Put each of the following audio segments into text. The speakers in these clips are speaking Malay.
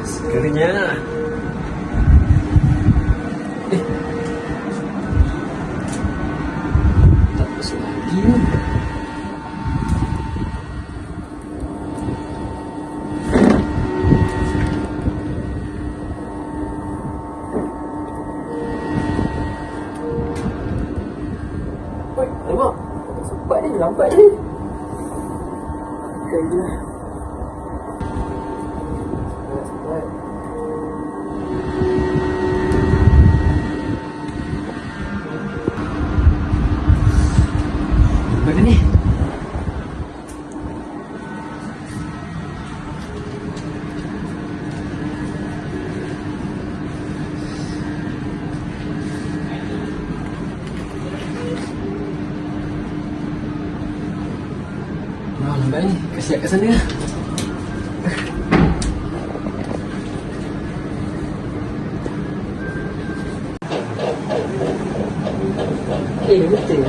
Segernya. Tak masuk lagi. Oi, alamak. Sempat ni, lambat ni. Lagi lah. Mana ni? Wah, lambat ni. Kasihat kat sana. Betul.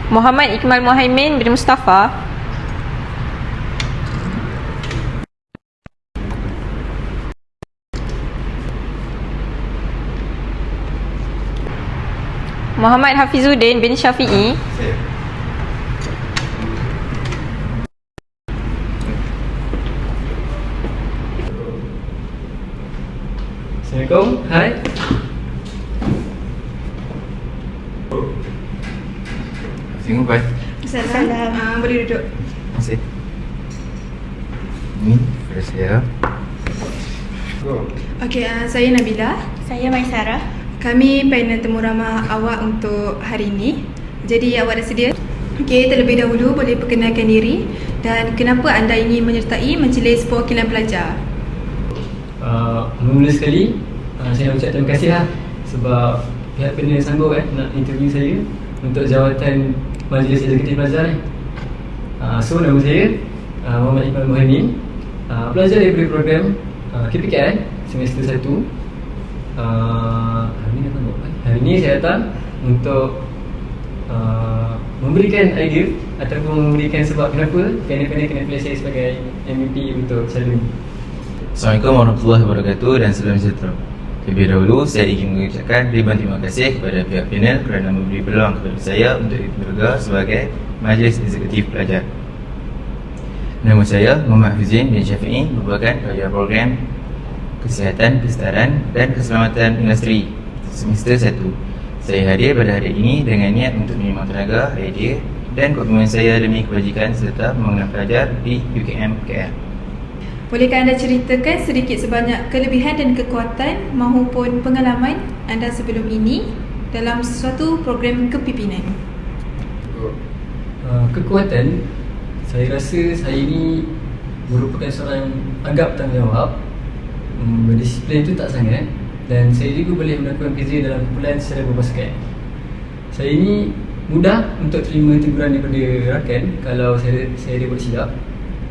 Muhammad Iqmal Muhaimin bin Mustafa. Muhammad Hafizuddin bin Syafi'i. Assalamualaikum. Hai. Tengok Pai. Salam. Boleh duduk. Terima kasih. Ini kepada saya. Okey, saya Nabila. Saya Maisarah. Kami panel temu ramah awak untuk hari ini. Jadi awak dah sedia? Okey, terlebih dahulu boleh perkenalkan diri dan kenapa anda ingin menyertai majlis perwakilan pelajar? Mula sekali, saya nak ucap terima kasih lah sebab pihak panel sanggup nak interview saya untuk jawatan Majlis Eksekutif Pelajar ni. So nama saya Muhammad Iqmal Muhaimin, pelajar daripada program KPKN semester 1. Hari ni saya datang untuk memberikan idea ataupun memberikan sebab kenapa panel-panel kena pilih saya sebagai MVP untuk calon. Assalamualaikum warahmatullahi wabarakatuh dan salam sejahtera. Lebih dahulu, saya ingin mengucapkan ribuan terima kasih kepada pihak panel kerana memberi peluang kepada saya untuk diterima sebagai Majlis Eksekutif Pelajar. Nama saya Muhammad Huzin bin Syafi'i, merupakan pelajar program Kesihatan, Kesetaraan dan Keselamatan Industri semester 1. Saya hadir pada hari ini dengan niat untuk menyumbang tenaga, idea dan komitmen saya demi kebajikan serta pembangunan pelajar di UKM KL. Bolehkah anda ceritakan sedikit sebanyak kelebihan dan kekuatan maupun pengalaman anda sebelum ini dalam sesuatu program kepimpinan? Kekuatan, saya rasa saya ini merupakan seorang yang agak bertanggungjawab, berdisiplin itu tak sangat, dan saya juga boleh melakukan kerja dalam kumpulan secara berpasukan. Saya ini mudah untuk terima teguran daripada rakan kalau saya dia buat silap.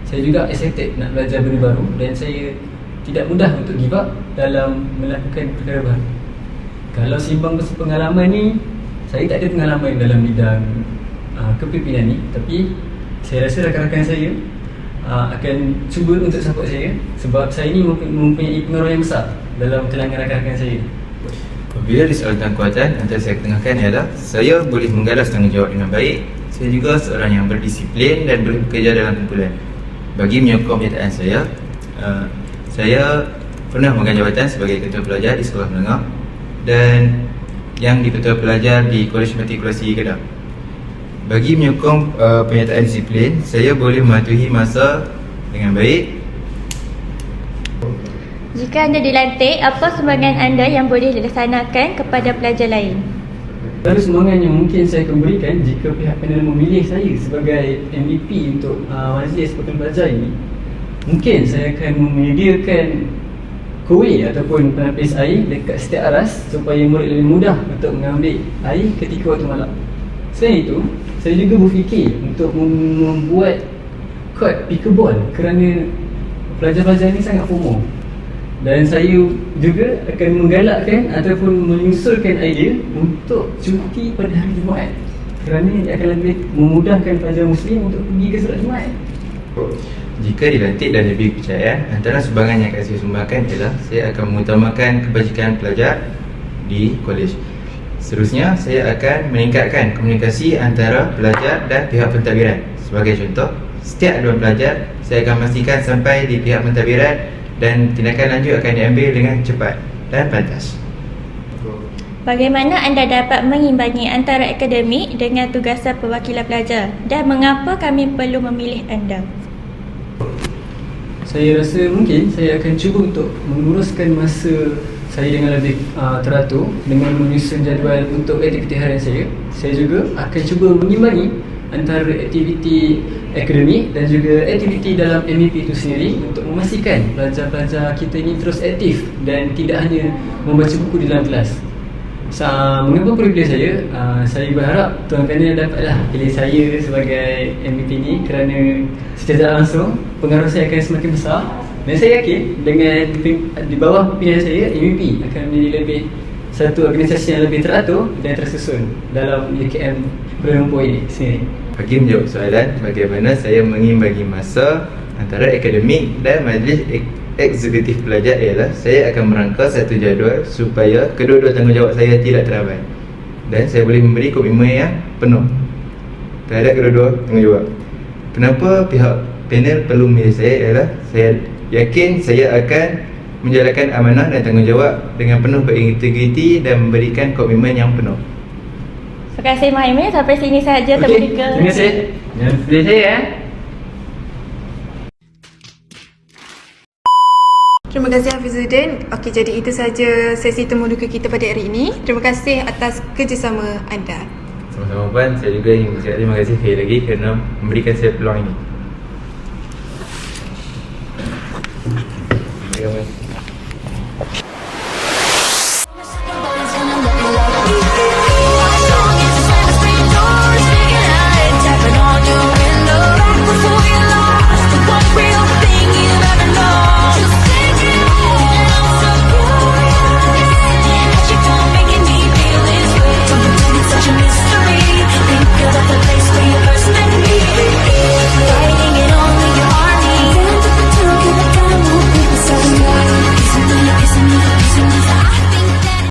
Saya juga excited nak belajar benda baru dan saya tidak mudah untuk give up dalam melakukan perkara baru. Kalau seimbang pengalaman ni, saya tak ada pengalaman dalam bidang kepimpinan ni, tapi saya rasa rakan-rakan saya akan cuba untuk support saya sebab saya ni mempunyai pengaruh yang besar dalam kalangan rakan-rakan saya. Apabila disoalkan kekuatan yang saya tengahkan ialah saya boleh menggalas tanggungjawab dengan baik. Saya juga seorang yang berdisiplin dan boleh bekerja dalam kumpulan. Bagi menyokong penyertaan saya saya pernah memegang jawatan sebagai ketua pelajar di sekolah menengah dan yang di ketua pelajar di Kolej Matrikulasi Kedah. Bagi menyokong penyertaan disiplin, saya boleh mematuhi masa dengan baik. Jika anda dilantik, apa sumbangan anda yang boleh dilaksanakan kepada pelajar lain? Lalu sumbangan yang mungkin saya akan berikan jika pihak panel memilih saya sebagai MVP untuk majlis pertukaran pelajar ini, mungkin saya akan menyediakan kuih ataupun penapis air dekat setiap aras supaya murid lebih mudah untuk mengambil air ketika waktu malam. Selain itu, saya juga berfikir untuk membuat court pickleball kerana pelajar-pelajar ini sangat FOMO. Dan saya juga akan menggalakkan ataupun menyusulkan idea untuk cuti pada hari Jumaat kerana ia akan lebih memudahkan pelajar Muslim untuk pergi ke solat Jumaat. Jika dilantik dan diberi kepercayaan, antara sumbangan yang akan saya sumbangkan ialah saya akan mengutamakan kebajikan pelajar di kolej. Seterusnya, saya akan meningkatkan komunikasi antara pelajar dan pihak pentadbiran. Sebagai contoh, setiap aduan pelajar saya akan pastikan sampai di pihak pentadbiran dan tindakan lanjut akan diambil dengan cepat dan pantas. Bagaimana anda dapat mengimbangi antara akademik dengan tugasan perwakilan pelajar dan mengapa kami perlu memilih anda? Saya rasa mungkin saya akan cuba untuk menguruskan masa saya dengan lebih teratur dengan menyusun jadual untuk aktiviti harian saya. Saya juga akan cuba mengimbangi antara aktiviti akademik dan juga aktiviti dalam MEP itu sendiri untuk memastikan pelajar-pelajar kita ini terus aktif dan tidak hanya membaca buku di dalam kelas. Mengapa perlu pilih saya? Saya berharap Tuan Panel dapatlah pilih saya sebagai MEP ini kerana secara langsung pengaruh saya akan semakin besar dan saya yakin dengan di bawah pimpinan saya, MEP akan menjadi lebih satu organisasi yang lebih teratur dan tersusun dalam UKM Kuala Lumpur ini sendiri. Bagi menjawab soalan bagaimana saya mengimbangi masa antara akademik dan majlis eksekutif pelajar ialah saya akan merangka satu jadual supaya kedua-dua tanggungjawab saya tidak terabaikan dan saya boleh memberi komitmen yang penuh terhadap kedua-dua tanggungjawab. Kenapa pihak panel perlu memilih saya ialah saya yakin saya akan menjalankan amanah dan tanggungjawab dengan penuh berintegriti dan memberikan komitmen yang penuh. Terima kasih Muhammad. Sampai sini sahaja Okey, terima kasih. Jangan pilih saya Terima kasih Hafizuddin. Okey, jadi itu saja sesi temu duka kita pada hari ini. Terima kasih atas kerjasama anda. Sama-sama Puan, saya juga ingin mengucapkan terima kasih sekali lagi kerana memberikan saya peluang ini. Terima kasih.